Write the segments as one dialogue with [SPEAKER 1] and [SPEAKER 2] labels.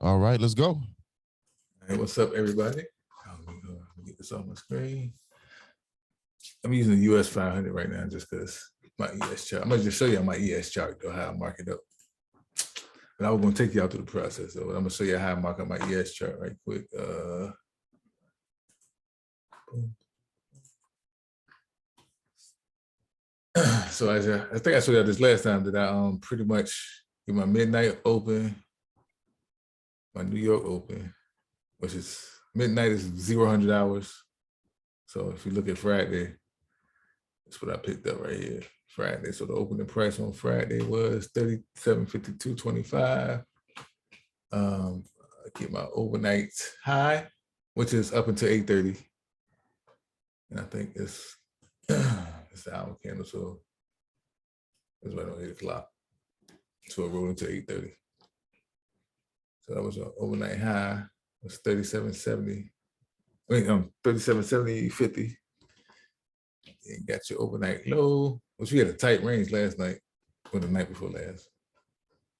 [SPEAKER 1] All right, let's go.
[SPEAKER 2] All right, what's up, everybody? Let me get this on my screen. I'm using the US 500 right now just because my ES chart. I'm gonna just show you my ES chart though, how I mark it up. But I was gonna take you out through the process though. I'm gonna show you how I mark up my ES chart right quick. So I think I showed you this last time that I pretty much get my midnight open, my New York open, which is midnight is 0 hours. So if you look at Friday, that's what I picked up right here. Friday. So the opening price on Friday was 37.5225. I get my overnight high, which is up until 8:30. And I think it's the hour candle, so it's right on 8 o'clock. So it rolled into 8:30. So that was an overnight high, it was 37.70. I mean, 37.70.50. And got your overnight low, which we had a tight range last night, or the night before last,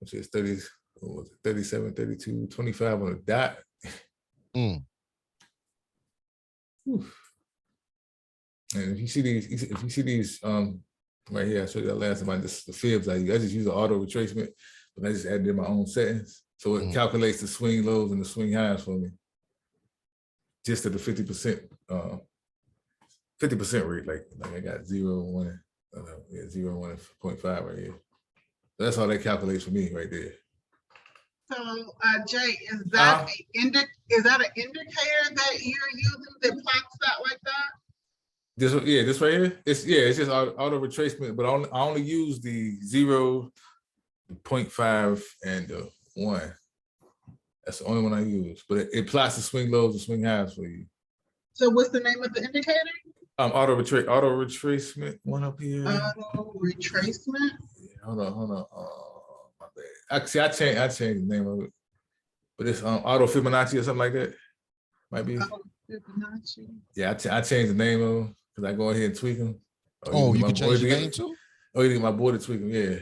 [SPEAKER 2] which is 37.32.25 on the dot. And if you see these, right here, I showed you that last time. This the fibs I use. I just use an auto retracement, but I just added in my own settings, so it calculates the swing lows and the swing highs for me, just at the 50%. 50% rate, like I got 0, 1, 0, 1.5 right here. So that's all that calculates for me right there.
[SPEAKER 3] So Jay, is that an indicator that you're using that plots that like that?
[SPEAKER 2] This right here. It's just auto retracement, but I only use the 0, 0.5, and the 1. That's the only one I use. But it plots the swing lows and swing highs for you.
[SPEAKER 3] So what's the name of the indicator?
[SPEAKER 2] Auto retracement one up here.
[SPEAKER 3] Auto retracement.
[SPEAKER 2] Yeah, hold on. My bad. Actually, I changed the name of it, but it's auto Fibonacci or something like that. Might be.
[SPEAKER 3] Auto Fibonacci.
[SPEAKER 2] Yeah, I changed the name of them because I go ahead and tweak them.
[SPEAKER 1] Oh, you can change the name too?
[SPEAKER 2] Oh, you get my board to tweak them, yeah.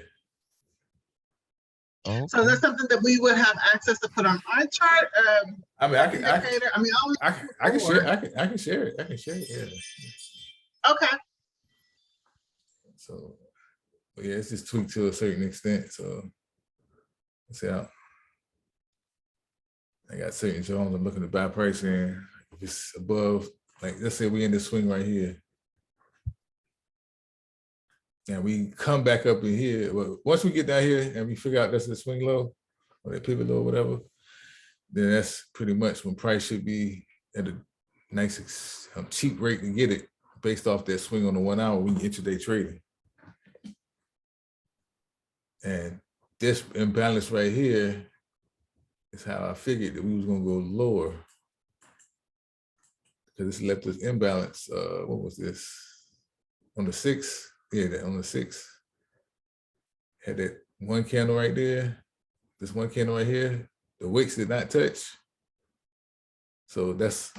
[SPEAKER 1] Oh,
[SPEAKER 3] so that's something that we would have access to put on our chart.
[SPEAKER 2] I mean, I can share. I can share it. Yeah.
[SPEAKER 3] Okay.
[SPEAKER 2] So, but yeah, it's just tweaked to a certain extent. So, let's see how I got certain zones I'm looking to buy price in. If it's above, like let's say we in this swing right here, and we come back up in here. Well, once we get down here and we figure out that's the swing low or the pivot low or whatever, then that's pretty much when price should be at a nice cheap rate to get it based off that swing on the 1 hour when you intraday trading. And this imbalance right here is how I figured that we was gonna go lower, because this left us imbalance. What was this? On the 6th? Yeah, on the 6th. Had that one candle right there. This one candle right here. The wicks did not touch. So that's,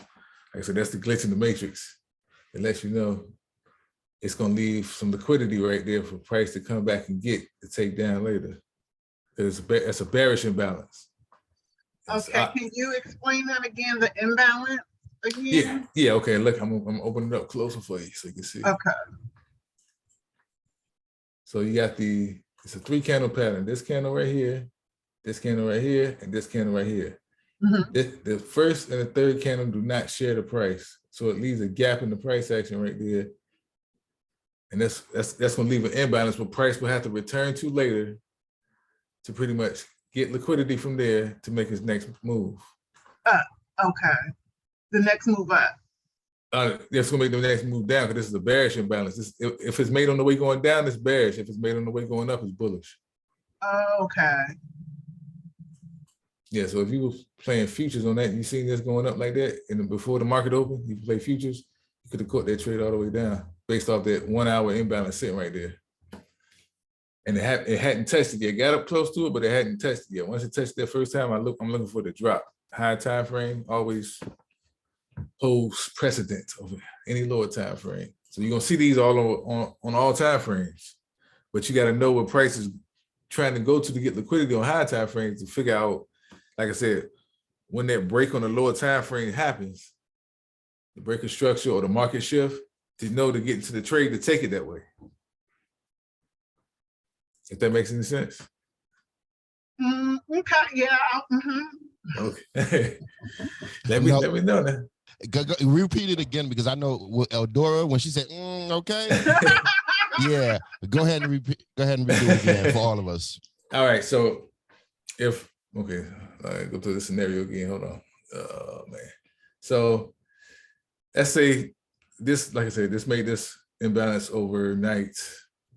[SPEAKER 2] like I said, that's the glitch in the matrix. It lets you know it's gonna leave some liquidity right there for price to come back and get to take down later. It's a bearish imbalance.
[SPEAKER 3] Okay, can you explain that again, the imbalance again?
[SPEAKER 2] Yeah, okay, look, I'm opening it up closer for you so you can see.
[SPEAKER 3] Okay.
[SPEAKER 2] So you got it's a 3 candle pattern. This candle right here, this candle right here, and this candle right here. The first and the third candle do not share the price. So it leaves a gap in the price action right there. And that's gonna leave an imbalance where price will have to return to later to pretty much get liquidity from there to make his next move.
[SPEAKER 3] Okay. The next move up.
[SPEAKER 2] That's gonna make the next move down because this is a bearish imbalance. If it's made on the way going down, it's bearish. If it's made on the way going up, it's bullish.
[SPEAKER 3] Okay.
[SPEAKER 2] Yeah, so if you were playing futures on that, you seen this going up like that, and before the market opened, you play futures, you could have caught that trade all the way down based off that 1 hour imbalance sitting right there. And it hadn't tested yet. Got up close to it, but it hadn't tested yet. Once it tested that first time, I'm looking for the drop. High time frame always holds precedent over any lower time frame. So you're gonna see these all on all time frames, but you got to know what price is trying to go to get liquidity on high time frames to figure out like I said, when that break on the lower time frame happens, the breaker structure or the market shift, to know to get into the trade to take it that way. If that makes any sense.
[SPEAKER 3] Okay, yeah.
[SPEAKER 2] Okay. let me know that.
[SPEAKER 1] Repeat it again, because I know with Eldora, when she said, okay. Yeah, go ahead and repeat. Go ahead and redo it again for all of us.
[SPEAKER 2] All right, so if okay, all right, go through the scenario again. Hold on, man. So let's say this, like I said, this made this imbalance overnight,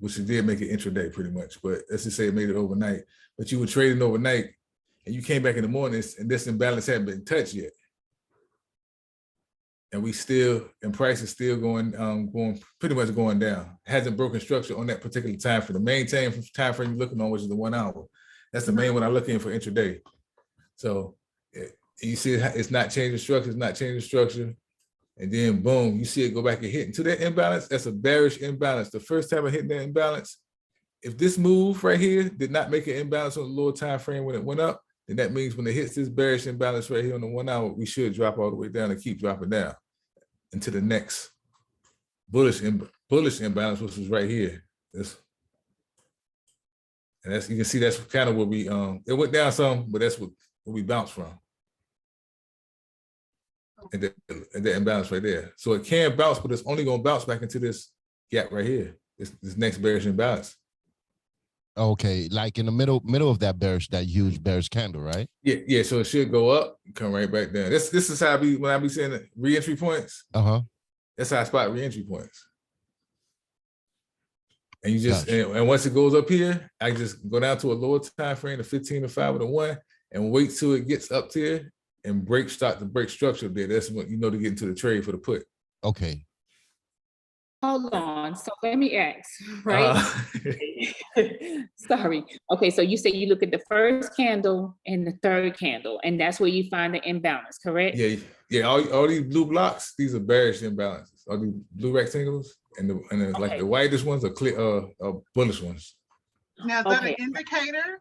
[SPEAKER 2] which it did make it intraday pretty much. But let's just say it made it overnight. But you were trading overnight, and you came back in the morning, and this imbalance hadn't been touched yet. And we still, and price is still going pretty much going down. It hasn't broken structure on that particular time frame. The main time frame you're looking on, which is the 1 hour. That's the main one I'm looking for intraday. So you see it's not changing structure, it's not changing structure. And then boom, you see it go back and hit into that imbalance. That's a bearish imbalance. The first time I hit that imbalance, if this move right here did not make an imbalance on the lower time frame when it went up, then that means when it hits this bearish imbalance right here on the 1 hour, we should drop all the way down and keep dropping down into the next bullish imbalance, which is right here. And that's, you can see that's kind of where we it went down some, but that's what we bounced from. And the imbalance right there. So it can bounce, but it's only gonna bounce back into this gap right here. This next bearish imbalance.
[SPEAKER 1] Okay, like in the middle of that huge bearish candle, right?
[SPEAKER 2] Yeah. So it should go up, come right back down. This is how when I be saying re-entry points. That's how I spot re-entry points. And you just and once it goes up here, I just go down to a lower time frame, the 15, the 5, or the 1, and wait till it gets up here and start to break structure there. That's when you know to get into the trade for the put.
[SPEAKER 1] Okay.
[SPEAKER 4] Hold on. So let me ask, right? Sorry. Okay, so you say you look at the first candle and the third candle, and that's where you find the imbalance, correct?
[SPEAKER 2] Yeah. All these blue blocks, these are bearish imbalances. All these blue rectangles and okay. Like the whitest ones are clear, bullish ones.
[SPEAKER 3] Now is that an indicator?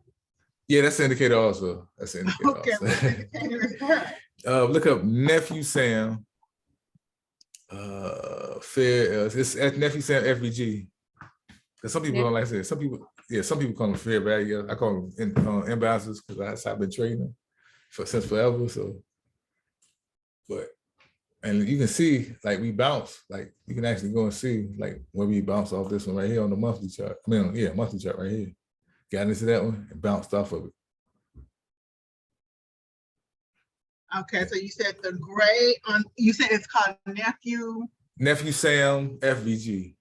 [SPEAKER 2] Yeah, that's an indicator also. That's an indicator also. Look up Nephew Sam. It's at Nephew Sam FVG. Because some people don't like I said, some people call them fair value. I call them imbalances because I've been trading them since forever. So, and you can see like we bounce, like you can actually go and see like where we bounce off this one right here on the monthly chart. I mean, monthly chart right here. Got into that one and bounced off of it.
[SPEAKER 3] Okay, so you said the gray on. You said it's called Nephew Sam
[SPEAKER 2] FVG.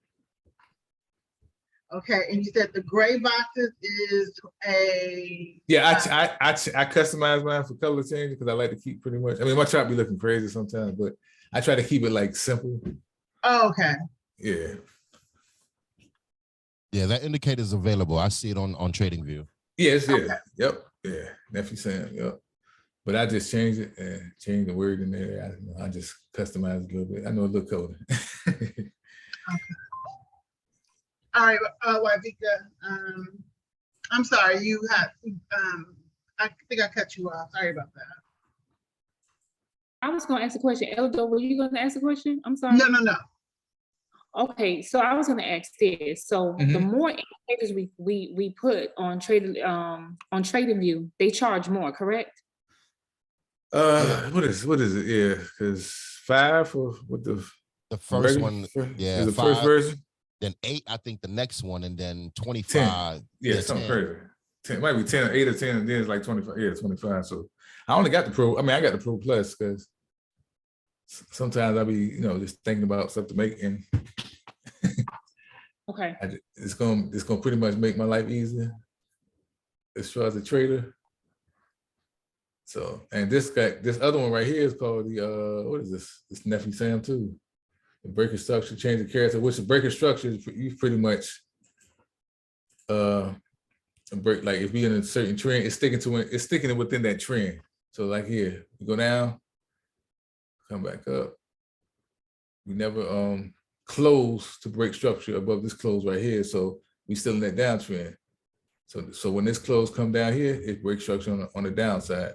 [SPEAKER 3] Okay, and you said the gray boxes is a.
[SPEAKER 2] Yeah, I customize mine for color change because I like to keep pretty much. I mean, my chart be looking crazy sometimes, but I try to keep it like simple.
[SPEAKER 3] Oh, okay.
[SPEAKER 2] Yeah.
[SPEAKER 1] Yeah, that indicator is available. I see it on TradingView.
[SPEAKER 2] Yes, yeah. Okay. Yep. Yeah. Nephew Sam. Yep. But I just changed it and changed the word in there. I just customized a little bit. I know a little coding.
[SPEAKER 3] Okay. All right, Wavika. I'm sorry. You had. I think I cut you off. Sorry about that.
[SPEAKER 4] I was going to ask a question. Eldo, were you going to ask a question? I'm sorry.
[SPEAKER 3] No.
[SPEAKER 4] Okay, so I was going to ask this. So the more indicators we put on TradingView, they charge more, correct?
[SPEAKER 2] What is it? Yeah, because 5 for what the
[SPEAKER 1] first one,
[SPEAKER 2] is the 5, first version.
[SPEAKER 1] Then 8, I think the next one, and then 25.
[SPEAKER 2] 10. Yeah, something 10. Crazy. 10, it might be 10, 8 or 10, and then it's like 25. Yeah, 25. So I only got the Pro. I mean, I got the Pro Plus because sometimes I be, just thinking about stuff to make, and
[SPEAKER 4] okay,
[SPEAKER 2] it's gonna pretty much make my life easier as far as a trader. So, and this other one right here is called the what is this? This Nephew Sam too. The breaker structure, change the character, which the breaker structure is you pretty much break, like if you're in a certain trend, it's sticking within that trend. So like here, you go down, come back up. We never close to break structure above this close right here. So we still in that downtrend. So when this close come down here, it breaks structure on the downside.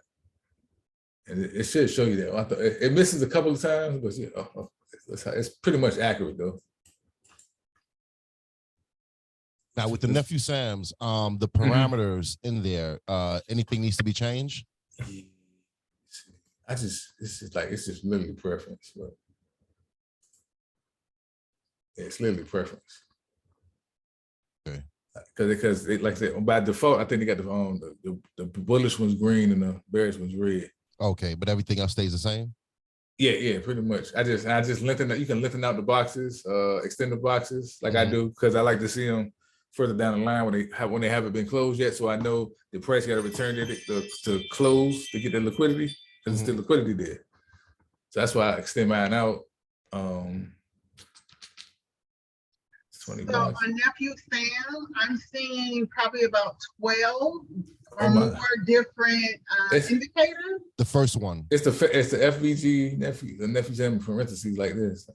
[SPEAKER 2] And it should show you that. I thought it misses a couple of times, but yeah, it's pretty much accurate though.
[SPEAKER 1] Now with the nephew Sam's, the parameters in there, anything needs to be changed?
[SPEAKER 2] It's just literally preference, but it's literally preference.
[SPEAKER 1] Okay.
[SPEAKER 2] Because like I said, by default, I think they got the bullish one's green and the bearish one's red.
[SPEAKER 1] Okay, but everything else stays the same?
[SPEAKER 2] Yeah, pretty much. I just lengthen that. You can lengthen out the boxes, extend the boxes like I do, because I like to see them further down the line when they haven't been closed yet. So I know the price got to return to close to get the liquidity, because it's still liquidity there. So that's why I extend mine out. 20
[SPEAKER 3] So
[SPEAKER 2] bucks.
[SPEAKER 3] on nephew Sam, I'm seeing probably about 12 or more different indicators.
[SPEAKER 1] The first one.
[SPEAKER 2] It's the FVG the nephew Sam in parentheses like this.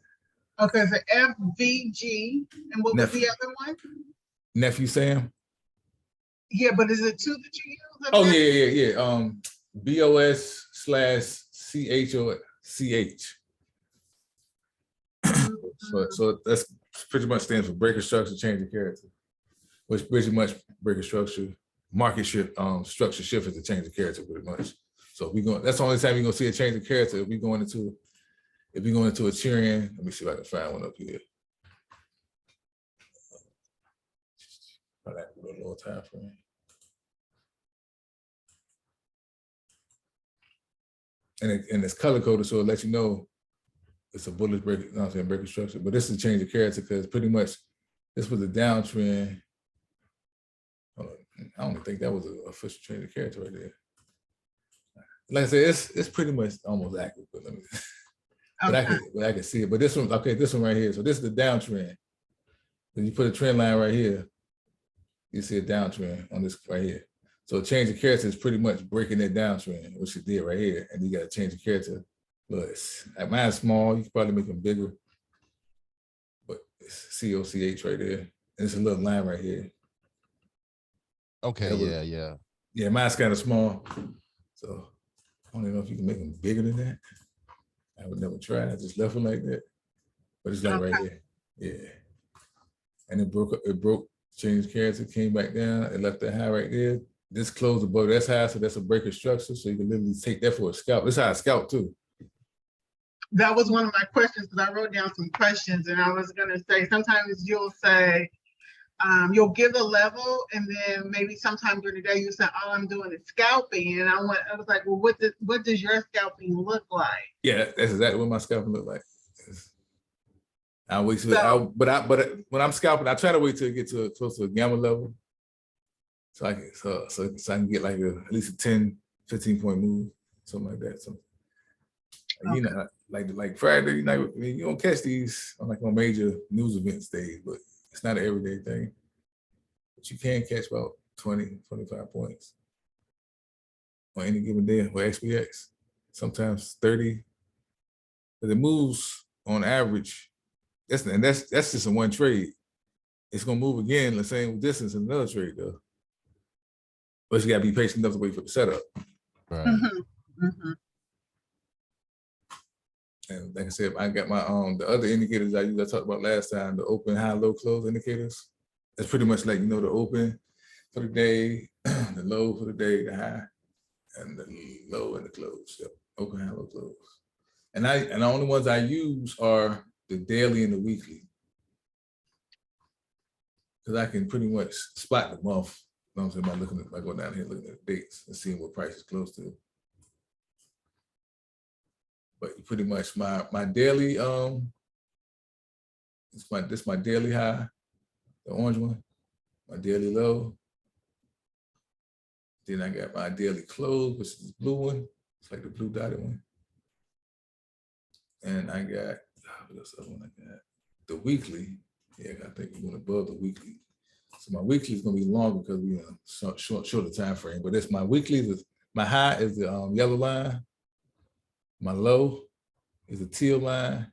[SPEAKER 3] Okay, so FVG, and what was the other one?
[SPEAKER 2] Nephew Sam.
[SPEAKER 3] Yeah, but is it two that you use?
[SPEAKER 2] Oh yeah. BOS/CHOCH. So that's pretty much stands for breaker structure, change of character. Which pretty much breaker structure, market shift, structure shift is a change of character pretty much. So that's the only time you're gonna see a change of character if we going into a trend. Let me see if I can find one up here. A little time frame. And it's color coded, so it'll let you know it's a bullish breaker, breaker structure. But this is a change of character because pretty much this was a downtrend. I don't think that was an official change of character right there. Like I said, it's pretty much almost accurate, but let me. But I can see it. But this one right here. So this is the downtrend. When you put a trend line right here, you see a downtrend on this right here. So a change of character is pretty much breaking that downtrend, which it did right here. And you got to change of character. Look, mine's small. You can probably make them bigger. But it's COCH right there. And it's a little line right here.
[SPEAKER 1] Okay, yeah.
[SPEAKER 2] Yeah, mine's kind of small. So I don't even know if you can make them bigger than that. I would never try. I just left it like that. But it's like right here. Yeah. And it broke, changed character, came back down, it left that high right there. This closed above that's high, so that's a breaker structure. So you can literally take that for a scalp. This is how I scalp too.
[SPEAKER 3] That was one of my questions because I wrote down some questions and I was gonna say sometimes you'll say you'll give a level and then maybe sometime during the day you say all I'm doing is scalping, and I was like, well, what does your scalping look like?
[SPEAKER 2] Yeah, that's exactly what my scalping look like. I wait till but when I'm scalping, I try to wait till it get to close to a gamma level, so I can get like at least a 10, 15 point move, something like that. So you know, like Friday night, I mean, you don't catch these on major news events days, but it's not an everyday thing. But you can catch about 20, 25 points on any given day for SPX. Sometimes 30. But it moves on average. That's just in one trade. It's gonna move again the same distance in another trade though. But you gotta be patient enough to wait for the setup.
[SPEAKER 1] Right.
[SPEAKER 2] And like I said, I got my the other indicators I talked about last time, the open, high, low, close indicators. That's pretty much like, the open for the day, the low for the day, the high, and the low and the close. Yep. Open, high, low, close. And the only ones I use are the daily and the weekly. Because I can pretty much spot the month. You know what I'm saying? By going down here looking at the dates and seeing what price is close to. But pretty much my daily, this my daily high, the orange one, my daily low. Then I got my daily close, which is the blue one. It's like the blue dotted one. And I got, what's the other one I got? The weekly. Yeah, I think we're going above the weekly. So my weekly is going to be longer because we shorter time frame. But it's my weekly. My high is the yellow line. My low is the teal line.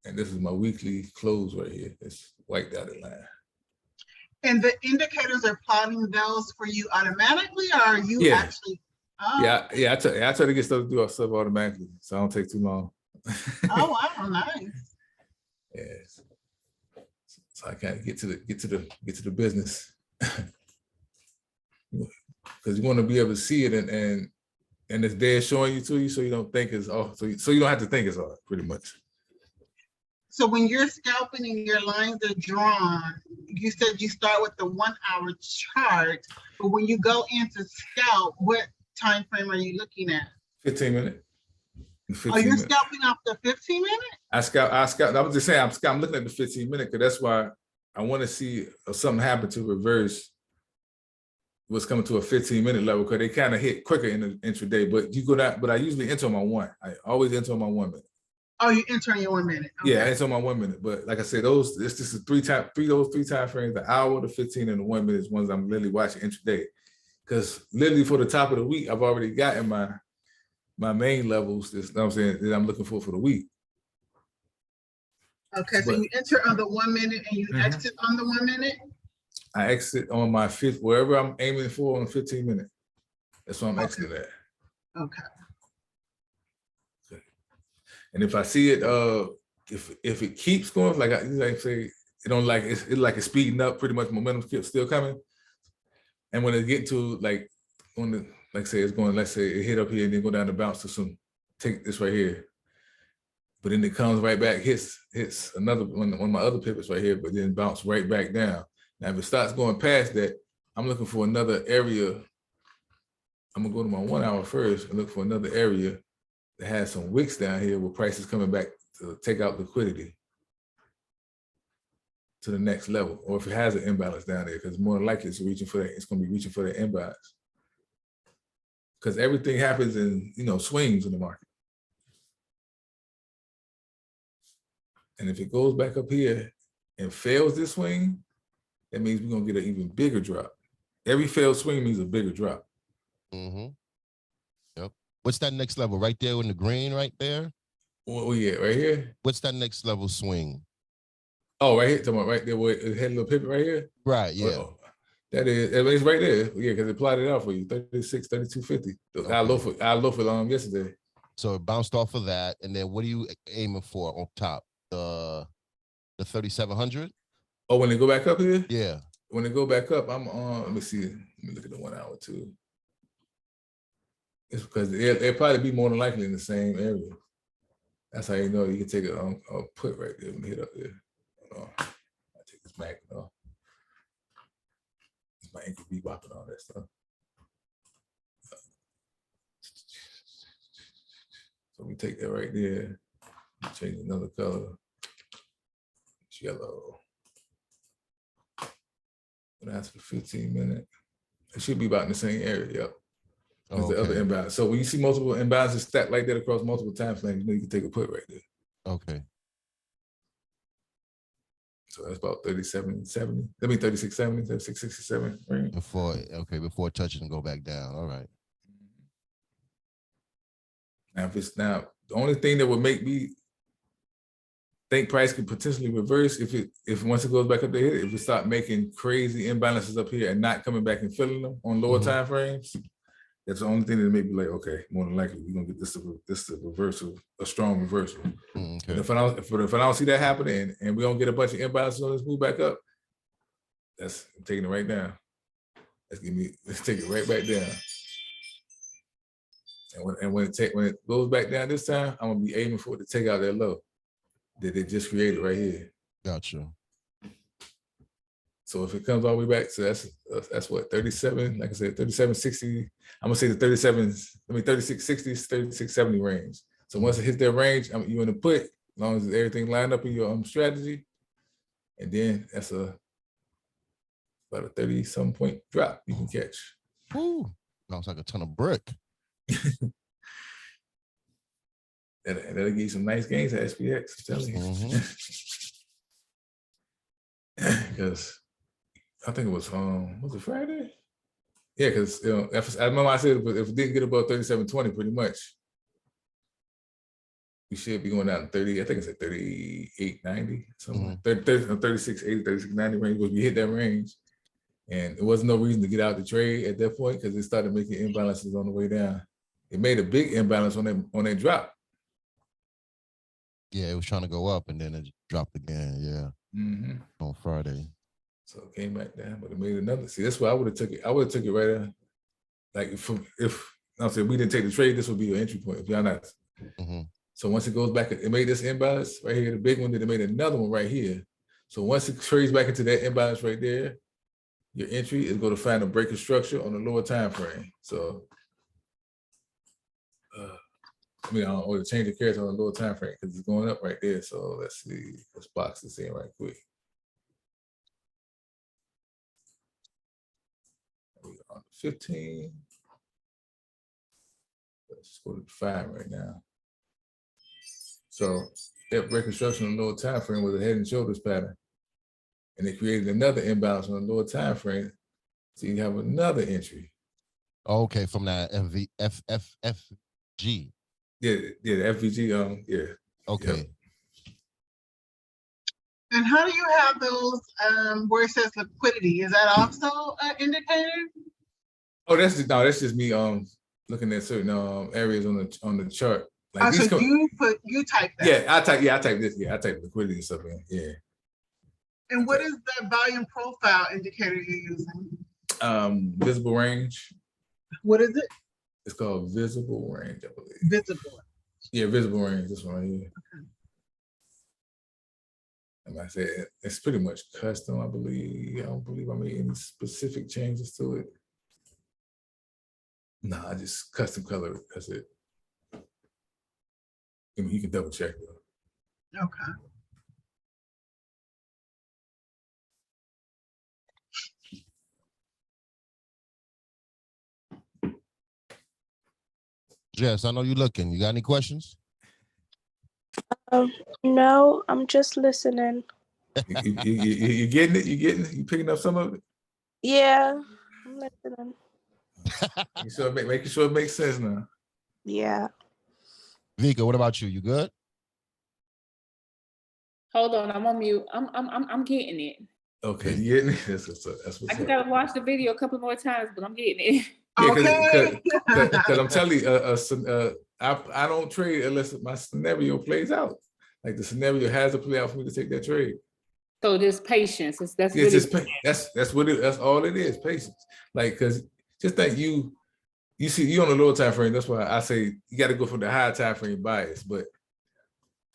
[SPEAKER 2] And this is my weekly close right here. It's white dotted line.
[SPEAKER 3] And the indicators are plotting those for you automatically, or are you actually? Oh,
[SPEAKER 2] Yeah. I try to get stuff to do stuff automatically, so I don't take too long.
[SPEAKER 3] oh wow, nice.
[SPEAKER 2] Yes. So I kind of get to the business, because you want to be able to see it and it's there showing you to you, so you don't think it's so you don't have to think it's hard, pretty much.
[SPEAKER 3] So when you're scalping and your lines are drawn, you said you start with the 1 hour chart, but when you go into scalp, what time frame are you looking at?
[SPEAKER 2] 15 minutes.
[SPEAKER 3] Oh, you're scalping off the 15 minute?
[SPEAKER 2] I was just saying, I'm looking at the 15 minute, because that's why I want to see if something happen to reverse what's coming to a 15-minute level, because they kind of hit quicker in the intraday. But you go down, but I usually enter on my one. I always enter on my 1 minute.
[SPEAKER 3] Oh, you enter in your 1 minute. Okay.
[SPEAKER 2] Yeah, I enter on my 1 minute. But like I said, those three time frames: the hour, the 15, and the 1 minute is ones I'm literally watching intraday. Because literally for the top of the week, I've already gotten my main levels. This, you know what I'm saying, that I'm looking for the week.
[SPEAKER 3] Okay, so you enter on the 1 minute and you exit on the 1 minute?
[SPEAKER 2] I exit on my fifth, wherever I'm aiming for, on 15 minutes. That's what I'm exiting at.
[SPEAKER 3] Okay.
[SPEAKER 2] And if I see it, if it keeps going, like I say, it don't like it's like it's speeding up. Pretty much momentum still coming. And when it get to like on the, like say it's going, let's say it hit up here and then go down the bounce to take this right here. But then it comes right back, hits another one of my other pivots right here, but then bounce right back down. Now, if it starts going past that, I'm looking for another area. I'm gonna go to my 1 hour first and look for another area that has some wicks down here where prices coming back to take out liquidity to the next level, or if it has an imbalance down there, because more than likely it's reaching for that. It's gonna be reaching for that imbalance, because everything happens in swings in the market. And if it goes back up here and fails this swing, that means we're gonna get an even bigger drop. Every failed swing means a bigger drop.
[SPEAKER 1] Mm-hmm. Yep. What's that next level? Right there in the green, right there?
[SPEAKER 2] Oh yeah, right here.
[SPEAKER 1] What's that next level swing?
[SPEAKER 2] Oh, right here, talking about right there where it had a little pivot right here.
[SPEAKER 1] Right, yeah.
[SPEAKER 2] Oh, it's right there. Yeah, because it plotted out for you. 36, 32.50. Okay. I low for yesterday.
[SPEAKER 1] So it bounced off of that, and then what are you aiming for on top? The 3,700?
[SPEAKER 2] Oh, when they go back up here?
[SPEAKER 1] Yeah.
[SPEAKER 2] When they go back up, I'm on. Let me see. Let me look at the 1 hour too. It's because they'll probably be more than likely in the same area. That's how you know you can take a put right there when you hit up there. I take this back. My ankle be bopping, all that stuff. So we take that right there, change another color. It's yellow. And that's for 15 minutes. It should be about in the same area, yep. As the other imbalance. So when you see multiple imbalances stacked like that across multiple time frames, you can take a put right there.
[SPEAKER 1] Okay.
[SPEAKER 2] So that's about 37.70. I mean 36.70, 36.67 range.
[SPEAKER 1] Before touching and go back down. All right.
[SPEAKER 2] Now, the only thing that would make me think price could potentially reverse if once it goes back up there, if it start making crazy imbalances up here and not coming back and filling them on lower time frames. That's the only thing that made me like, okay, more than likely we're gonna get this a reversal, a strong reversal. Okay. If I don't see that happening and we don't get a bunch of imbalances on this move back up, I'm taking it right down. Let's take it right back down. And when it goes back down this time, I'm gonna be aiming for it to take out that low that they just created right here.
[SPEAKER 1] Gotcha.
[SPEAKER 2] So if it comes all the way back, so that's what, 37, like I said, 37.60. I'm gonna say the 36.60, 36.70 range. So once it hits that range, you in the put, as long as everything lined up in your strategy, and then that's about a 30-some point drop you can catch.
[SPEAKER 1] Ooh, sounds like a ton of brick.
[SPEAKER 2] That'll give you some nice gains at SPX, I'm telling you. Because I think it was it Friday? Yeah, because I remember I said if it didn't get above 37.20, pretty much, we should be going down to 30. I think it's at 38.90, something 36.80, 36.90 range. If we hit that range, And it wasn't no reason to get out the trade at that point because it started making imbalances on the way down. It made a big imbalance on that drop.
[SPEAKER 1] Yeah, it was trying to go up and then it dropped again. Yeah, on Friday.
[SPEAKER 2] So it came back down, but it made another. See, that's why I would have took it. I would have took it right there. Like if I'm saying we didn't take the trade, this would be your entry point. If y'all not. So once it goes back, it made this imbalance right here, the big one. Then it made another one right here. So once it trades back into that imbalance right there, your entry is going to find a breaker structure on the lower time frame. So, I mean, or to change the character on the lower time frame because it's going up right there. So let's see, let's box this in right quick. We on 15. Let's go to 5 right now. So that breaker structure on the lower time frame was a head and shoulders pattern. And it created another imbalance on the lower time frame. So you have another entry.
[SPEAKER 1] Okay, from that FFFG.
[SPEAKER 2] Yeah, the FVG. Yeah.
[SPEAKER 1] Okay.
[SPEAKER 2] Yep.
[SPEAKER 3] And how do you have those where it says liquidity? Is that also an indicator?
[SPEAKER 2] Oh, that's just me looking at certain areas on the chart. Like
[SPEAKER 3] so you type that.
[SPEAKER 2] Yeah, I type this. Yeah, I type liquidity and stuff in. Yeah.
[SPEAKER 3] And what is the volume profile indicator you're using?
[SPEAKER 2] Visible range.
[SPEAKER 3] What is it?
[SPEAKER 2] It's called visible range, I believe.
[SPEAKER 3] Visible.
[SPEAKER 2] Yeah, visible range. This one right here. Okay. And like I said, it's pretty much custom, I believe. I don't believe I made any specific changes to it. No, I just custom color it. That's it. I mean, you can double check though.
[SPEAKER 3] Okay.
[SPEAKER 1] Jess, I know you're looking. You got any questions?
[SPEAKER 5] No, I'm just listening.
[SPEAKER 2] You getting it? You picking up some of it?
[SPEAKER 5] Yeah, I'm listening.
[SPEAKER 2] Making sure it makes sense now.
[SPEAKER 5] Yeah.
[SPEAKER 1] Vika, what about you? You good?
[SPEAKER 4] Hold on, I'm on mute. I'm getting it.
[SPEAKER 2] Okay, you getting it? That's what's
[SPEAKER 4] I just gotta watch the video a couple more times, but I'm getting it.
[SPEAKER 2] Yeah, because I'm telling you, I don't trade unless my scenario plays out. Like the scenario has to play out for me to take that trade.
[SPEAKER 4] So just patience. That's
[SPEAKER 2] all it is, patience. Like, because just think you see you on the lower time frame. That's why I say you got to go for the higher time frame bias. But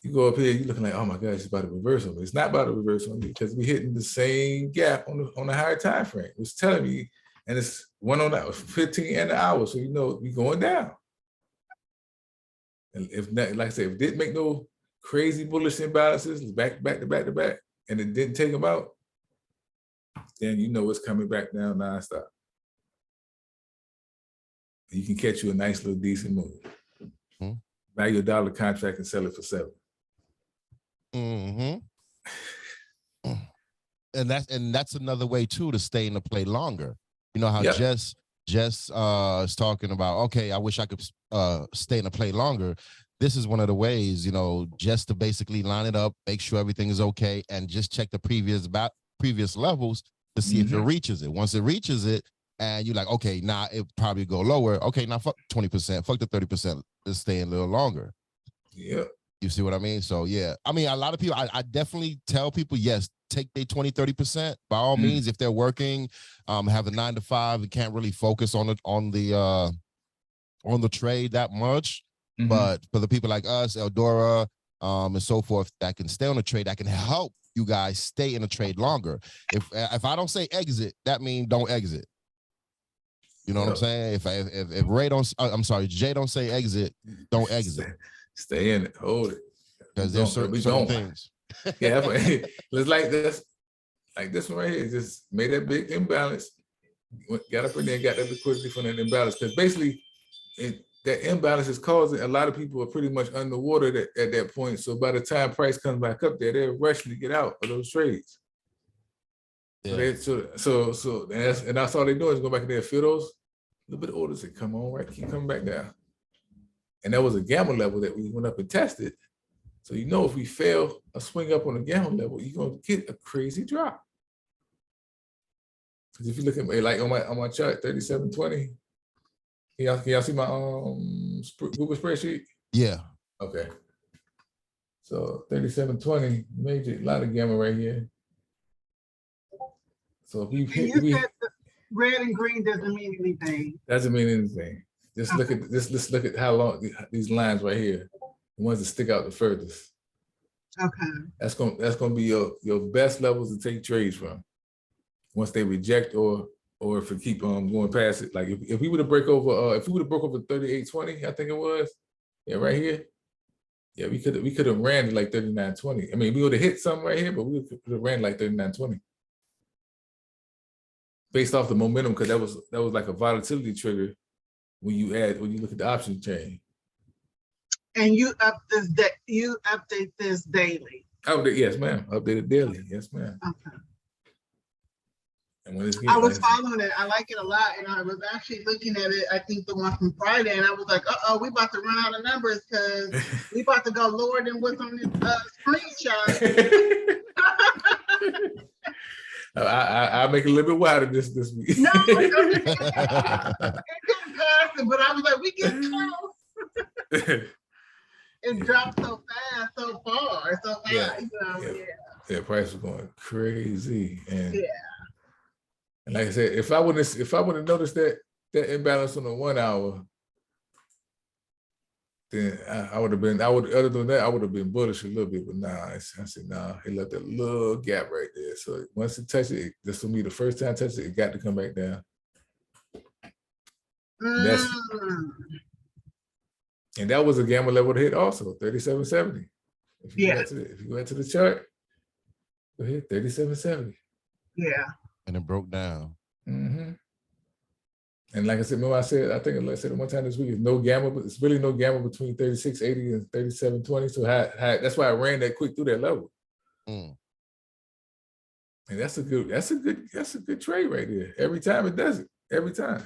[SPEAKER 2] you go up here, you're looking like, oh my gosh, it's about to reverse on me. It's not about to reverse on me because we're hitting the same gap on the higher time frame. It's telling me. And it's 1 on that 15 and an hour. So you know we going down. And if not, like I said, if it didn't make no crazy bullish imbalances, back to back, and it didn't take them out, then you know it's coming back down nonstop. You can catch you a nice little decent move. Buy your dollar contract and sell it for 7.
[SPEAKER 1] And that's another way too to stay in the play longer. You know how Jess is talking about, okay, I wish I could stay in the play longer. This is one of the ways, you know, just to basically line it up, make sure everything is okay, and just check the previous levels to see if it reaches it. Once it reaches it, and you're like, okay, now it probably go lower. Okay, now fuck 20%, fuck the 30%. Let's stay a little longer.
[SPEAKER 2] Yeah.
[SPEAKER 1] You see what I mean? So yeah, I mean, a lot of people, I definitely tell people, yes, take their 20-30% by all means. If they're working, have a 9 to 5 and can't really focus on the trade that much. But for the people like us, Eldora, and so forth, that can stay on the trade, that can help you guys stay in the trade longer. If I don't say exit, that means don't exit. You know what I'm saying? If Ray don't, I'm sorry, Jay don't say exit, don't exit.
[SPEAKER 2] Stay in it, hold it.
[SPEAKER 1] Because there's certain things.
[SPEAKER 2] Yeah, it's like this one right here. Just made that big imbalance. Got up in there and got that liquidity from that imbalance. Because basically, that imbalance is causing a lot of people are pretty much underwater at that point. So by the time price comes back up there, they're rushing to get out of those trades. Yeah. So that's all they're doing is go back in there, fill those little bit of orders and come on, right? Keep coming back down. And that was a gamma level that we went up and tested. So you know if we fail a swing up on a gamma level, you're gonna get a crazy drop. Because if you look at me, like on my chart, 3720. Can y'all see my Google spreadsheet?
[SPEAKER 1] Yeah.
[SPEAKER 2] Okay. So 3720, major, a lot of gamma right here. So if we
[SPEAKER 3] And you said the red and green doesn't mean anything.
[SPEAKER 2] doesn't mean anything. Just look at this. Let's look at how long these lines right here, the ones that stick out the furthest.
[SPEAKER 3] Okay.
[SPEAKER 2] That's gonna be your best levels to take trades from. Once they reject or if we keep going past it. Like if we were to break over, if we would have broke over 3820, I think it was, yeah, right here. Yeah, we could have ran to like 3920. I mean, we would have hit something right here, but we could have ran like 3920. Based off the momentum, because that was like a volatility trigger when you look at the option chain.
[SPEAKER 3] And you update this daily.
[SPEAKER 2] Yes, ma'am. Updated daily. Yes, ma'am.
[SPEAKER 3] Okay.
[SPEAKER 2] And when it's
[SPEAKER 3] I was following it. I like it a lot, and I was actually looking at it. I think the one from Friday, and I was like, we about to run out of numbers because we about to go lower than what's on this screenshot.
[SPEAKER 2] I'll make it a little bit wider this week.
[SPEAKER 3] No, it couldn't pass it, but I was like, we get close. It dropped so fast, so far, so fast.
[SPEAKER 2] Yeah.
[SPEAKER 3] You know,
[SPEAKER 2] Yeah, price was going crazy, and
[SPEAKER 3] yeah.
[SPEAKER 2] And like I said, if I would have noticed that imbalance on the 1 hour, then I would have been. Other than that, I would have been bullish a little bit. But nah, I said nah. He left that little gap right there. So once it touched it, this will be the first time it touched it. It got to come back down. And that was a gamma level to hit also, 3770. If you go into the chart, go ahead, 3770.
[SPEAKER 3] Yeah.
[SPEAKER 1] And it broke down.
[SPEAKER 2] Mm-hmm. And like I said, remember I think I said it one time this week, it's no gamma, but it's really no gamma between 3680 and 3720. So that's why I ran that quick through that level.
[SPEAKER 1] Mm.
[SPEAKER 2] And that's a good trade right there. Every time it does it. Every time.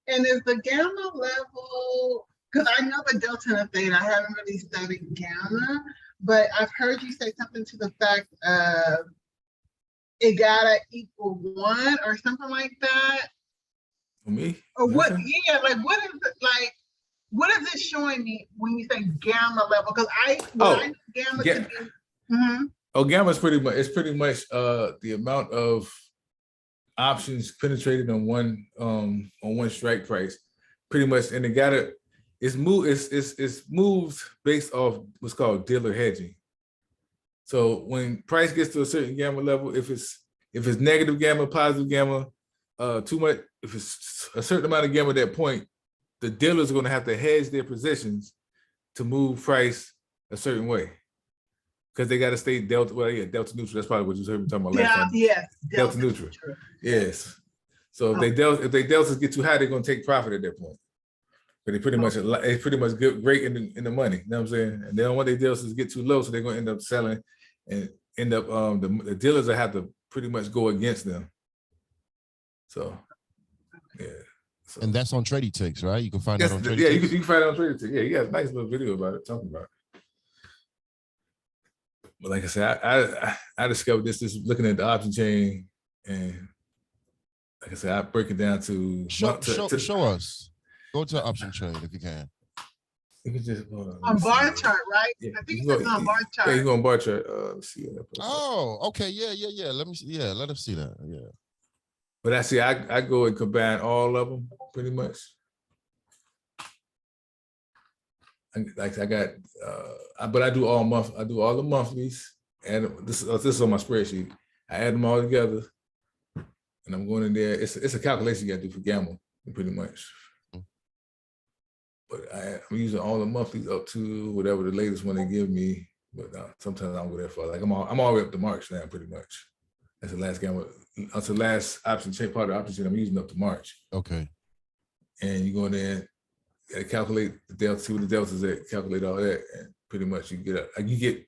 [SPEAKER 3] And is the gamma level, because I know the delta and the theta, I haven't really studied gamma, but I've heard you say something to the fact of it gotta equal 1 or something like that.
[SPEAKER 2] For me?
[SPEAKER 3] Or what? Yeah, like what is it like? What is it showing me when you say gamma level? Because I know gamma to be.
[SPEAKER 2] Oh, gamma is pretty much the amount of options penetrated on one strike price, pretty much, and it's moved based off what's called dealer hedging. So when price gets to a certain gamma level, if it's negative gamma, positive gamma, too much, if it's a certain amount of gamma at that point, the dealers are going to have to hedge their positions to move price a certain way. Because they got to stay delta neutral. That's probably what you heard me talking about last time.
[SPEAKER 3] Yes,
[SPEAKER 2] delta neutral. Yes. So if they deltas get too high, they're going to take profit at that point. But it's pretty much great in the money. You know what I'm saying? And they don't want their deltas to get too low, so they're going to end up selling and end up the dealers will have to pretty much go against them. So yeah. So,
[SPEAKER 1] and that's on Trading Ticks, right? You can find that on Trading
[SPEAKER 2] Ticks.
[SPEAKER 1] Yeah,
[SPEAKER 2] you can find it on Trading Ticks. Yeah, you got a nice little video about it, talking about it. But like I said, I discovered this looking at the option chain, and like I said, I break it down to
[SPEAKER 1] show us. Go to option chain if you can.
[SPEAKER 2] You can just
[SPEAKER 3] on bar chart, right? Yeah. I think it's on bar chart.
[SPEAKER 2] Yeah, you go on bar chart. Let's see.
[SPEAKER 1] Oh, okay. Yeah. Let me see. Yeah, let us see that. Yeah.
[SPEAKER 2] But I go and combine all of them pretty much. Like I got, but I do all the monthlies, and this is on my spreadsheet. I add them all together, and I'm going in there. It's a calculation you got to do for gamma, pretty much. But I'm using all the monthlies up to whatever the latest one they give me. But sometimes I don't go that far. Like I'm all the way up to March now, pretty much. That's the last gamma. That's the last option chain, part of the option chain I'm using up to March.
[SPEAKER 1] Okay.
[SPEAKER 2] And you go in there. And calculate the delta, see what the delta is at, calculate all that, and pretty much you get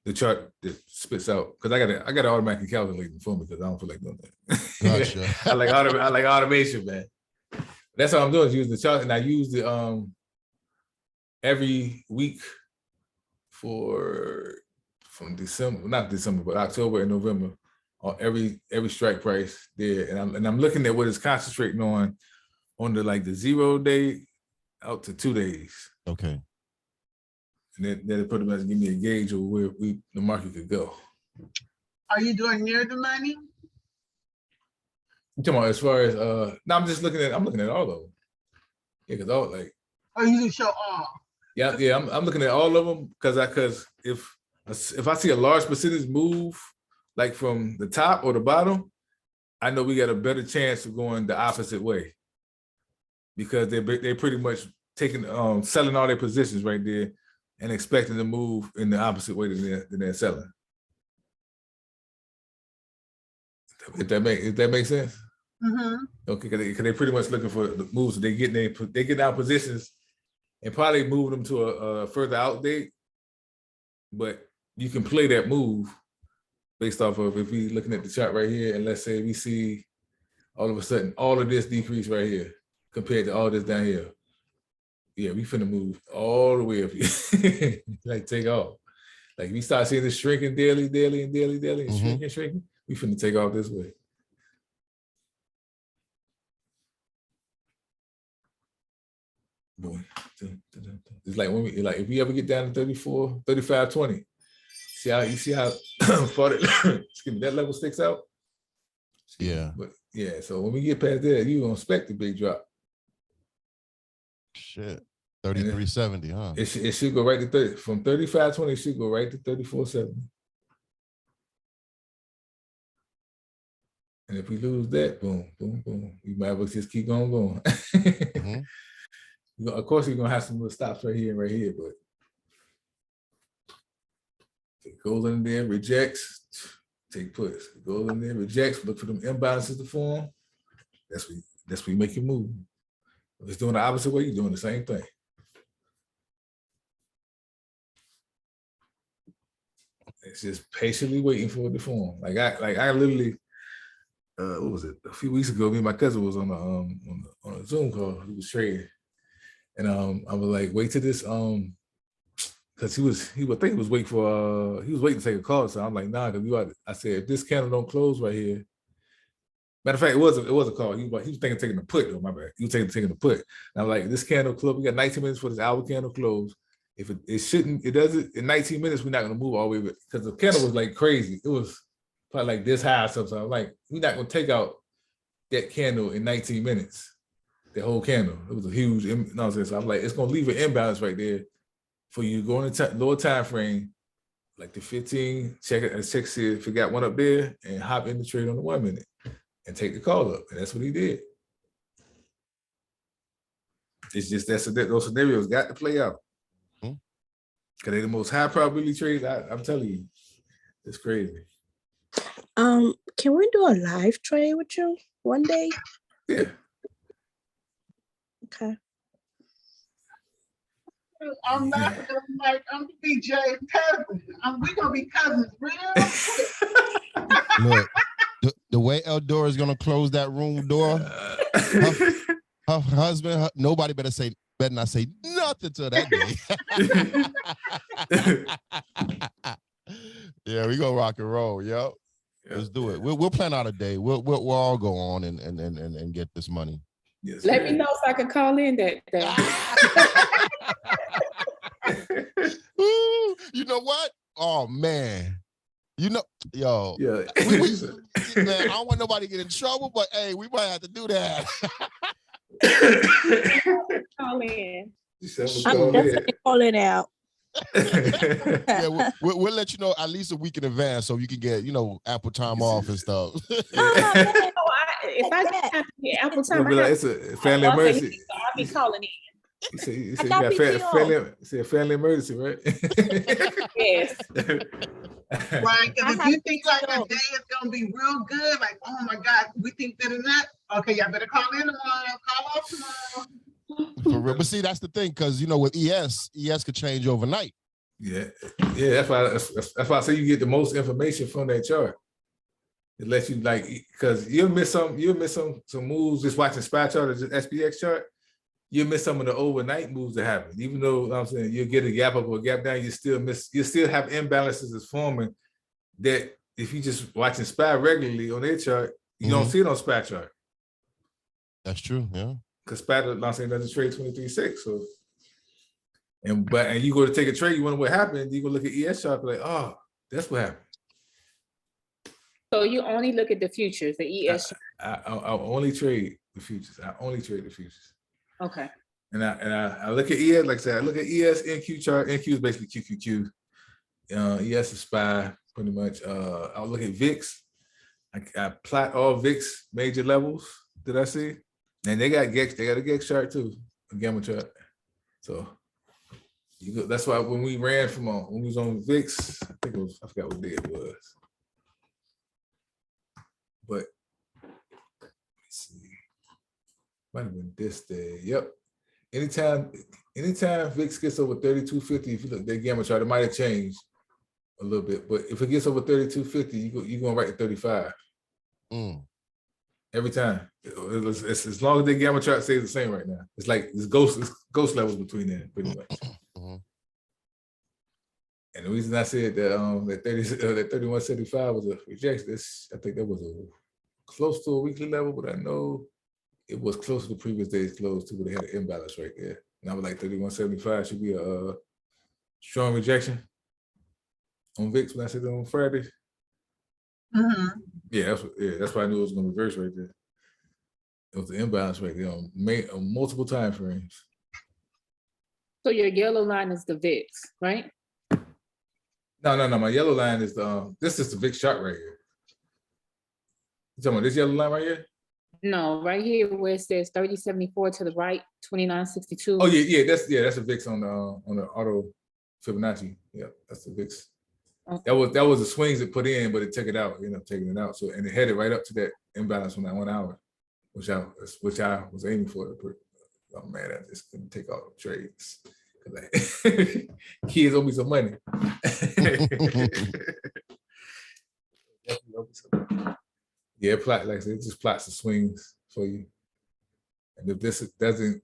[SPEAKER 2] the chart that spits out. Because I got to automatically calculate it for me because I don't feel like doing that.
[SPEAKER 1] Gotcha.
[SPEAKER 2] I like automation, man. That's all I'm doing is use the chart, and I use the every week from December, not December, but October and November. every strike price there, and I'm looking at what it's concentrating on the like the 0 day out to 2 days.
[SPEAKER 1] Okay.
[SPEAKER 2] And then it pretty much give me a gauge of where the market could go.
[SPEAKER 3] Are you doing near the money?
[SPEAKER 2] You talking about as far as no, I'm looking at all of them. Yeah, because all like.
[SPEAKER 3] Or you just show all?
[SPEAKER 2] Yeah, I'm looking at all of them because if I see a large percentage move like from the top or the bottom, I know we got a better chance of going the opposite way because they're pretty much taking selling all their positions right there and expecting to move in the opposite way than they're selling. If that makes sense.
[SPEAKER 3] Mm-hmm.
[SPEAKER 2] Okay, because they pretty much looking for the moves. So they get out positions and probably move them to a further out date. But you can play that move based off of if we looking at the chart right here, and let's say we see all of a sudden all of this decrease right here compared to all this down here. Yeah, we finna move all the way up here. Like take off. Like we start seeing this shrinking daily, and shrinking, we finna take off this way. Boy, it's like when if we ever get down to 34, 35, 20, you see how far that level sticks out?
[SPEAKER 1] Yeah.
[SPEAKER 2] But yeah, so when we get past there, you gonna expect a big drop.
[SPEAKER 1] Shit. 33.70, huh?
[SPEAKER 2] It should go right to 30. From 35.20, it should go right to 34.70. And if we lose that, boom, boom, boom, we might as well just keep going. Mm-hmm. Of course, you're gonna have some little stops right here and right here, but it goes in there, rejects, take puts. It goes in there, rejects, look for them imbalances to form. That's what you make your move. If it's doing the opposite way, you're doing the same thing. It's just patiently waiting for it to form. Like I literally, what was it? A few weeks ago, me and my cousin was on a Zoom call. He was trading. And I was like, wait till this, because he was waiting to take a call. So I'm like, nah, because I said, if this candle don't close right here. Matter of fact, it was a call. He was thinking of taking a put, though, my bad. He was taking a put. And I'm like, this candle close, we got 19 minutes for this hour candle close. If it does it in 19 minutes, we're not gonna move all the way, because the candle was like crazy. It was probably like this high or something. So I'm like, we're not gonna take out that candle in 19 minutes. The whole candle. It was a huge, so I'm like, it's gonna leave an imbalance right there for you to go in the lower time frame, like the 15, check see if you got one up there, and hop in the trade on the 1 minute and take the call up. And that's what he did. It's just those scenarios got to play out. Because they're the most high probability trades. I'm telling you, it's crazy.
[SPEAKER 5] Can we do a live trade with you one day?
[SPEAKER 2] Yeah.
[SPEAKER 5] Okay.
[SPEAKER 3] I'm not like I'm BJ's cousin. We're gonna be cousins real quick.
[SPEAKER 1] Look, the way Eldora is gonna close that room door, her husband, nobody better not say nothing to that day. Yeah, we gonna rock and roll, yo. Let's do it. We'll plan out a day. We'll all go on and get this money.
[SPEAKER 2] Yes,
[SPEAKER 4] let me know so I can call in that day.
[SPEAKER 1] Ooh, you know what? Oh man. You know, yo.
[SPEAKER 2] Yeah.
[SPEAKER 1] Man, I don't want nobody to get in trouble, but hey, we might have to do that.
[SPEAKER 4] Call in.
[SPEAKER 5] I'm definitely calling out.
[SPEAKER 1] Yeah, we'll let you know at least a week in advance so you can get, Apple time off and stuff.
[SPEAKER 4] If I didn't have to get Apple time,
[SPEAKER 2] it's a family emergency.
[SPEAKER 4] So I'll be calling in.
[SPEAKER 2] You say you got family emergency, right?
[SPEAKER 4] Yes.
[SPEAKER 3] Right, because if you think like a day is gonna be real good, like, oh my God, we think that or not. Okay, y'all better call in tomorrow. Call off tomorrow.
[SPEAKER 1] For real. But see, that's the thing, because with ES could change overnight.
[SPEAKER 2] Yeah. That's why I say you get the most information from that chart. It lets you because you'll miss some moves just watching SPY chart or just SPX chart. You'll miss some of the overnight moves that happen. Even though I'm saying you'll get a gap up or a gap down, you still have imbalances that's forming that if you just watching SPY regularly on their chart, you don't see it on SPY chart.
[SPEAKER 1] That's true. Yeah.
[SPEAKER 2] Because SPY doesn't trade 23.6. So, and you go to take a trade, you wonder what happened. You go look at ES chart, like, oh, that's what happened.
[SPEAKER 4] So you only look at the futures, the ES.
[SPEAKER 2] I only trade the futures. I only trade the futures.
[SPEAKER 4] Okay.
[SPEAKER 2] And I look at ES, like I said, I look at ES NQ chart. NQ is basically QQQ. ES is SPY, pretty much. I'll look at VIX. I plot all VIX major levels that I see. And they got GEX, they got a GEX chart too, a gamma chart. So that's why when we ran from when we was on VIX, I think it was, I forgot what day it was. But let's see. Might have been this day. Yep. Anytime VIX gets over 3250, if you look at that gamma chart, it might have changed a little bit. But if it gets over 3250, you're going right to 35. Every time. It's as long as the gamma chart stays the same right now. It's like it's ghost levels between them, pretty much. And the reason I said that that 3175 was a rejection, I think that was close to a weekly level, but I know it was close to the previous day's close too, but they had an imbalance right there. And I was like 3175 should be a strong rejection on VIX when I said that on Friday. Yeah, that's why I knew it was going to reverse right there. It was the imbalance right there on multiple time frames. So
[SPEAKER 4] your yellow line is the VIX, right?
[SPEAKER 2] No. My yellow line is this is the VIX chart right here. You talking about this yellow line right here?
[SPEAKER 4] No, right here where it says 3074 to the right, 2962.
[SPEAKER 2] Oh yeah, that's a VIX on the auto Fibonacci. Yeah, that's the VIX. Okay. That was the swings it put in, but it took it out, taking it out. So and it headed right up to that imbalance on that 1 hour, which I was aiming for. Oh man, I just couldn't take all the trades. Kids owe me some money. Yeah, plot like I said, it just plots the swings for you. And if this doesn't,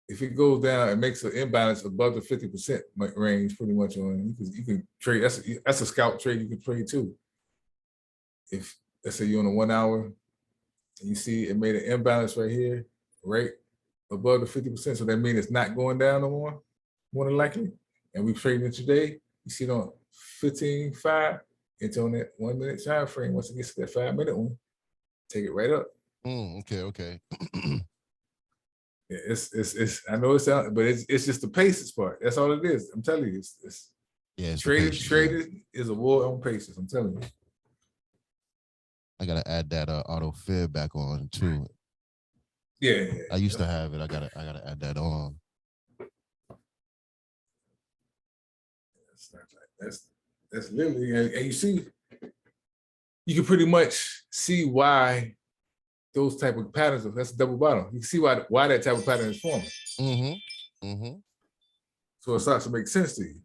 [SPEAKER 2] if it goes down and makes an imbalance above the 50% range, pretty much on you can trade. That's a scalp trade you can trade too. If let's say you're on a 1 hour and you see it made an imbalance right here, right above the 50%, so that means it's not going down no more than likely. And we trading it today. You see it on 15.5. It's on that 1 minute time frame. Once it gets to that 5 minute one, take it right up.
[SPEAKER 1] Okay.
[SPEAKER 2] Yeah, it's. I know it's out, but it's just the paces part. That's all it is. I'm telling you, it's trading is a war on paces. I'm telling you.
[SPEAKER 1] I gotta add that auto fib back on too.
[SPEAKER 2] Yeah.
[SPEAKER 1] I used to have it. I gotta add that on.
[SPEAKER 2] That's literally, and you see, you can pretty much see why those type of patterns, that's a double bottom. You can see why that type of pattern is forming. So it starts to make sense to you.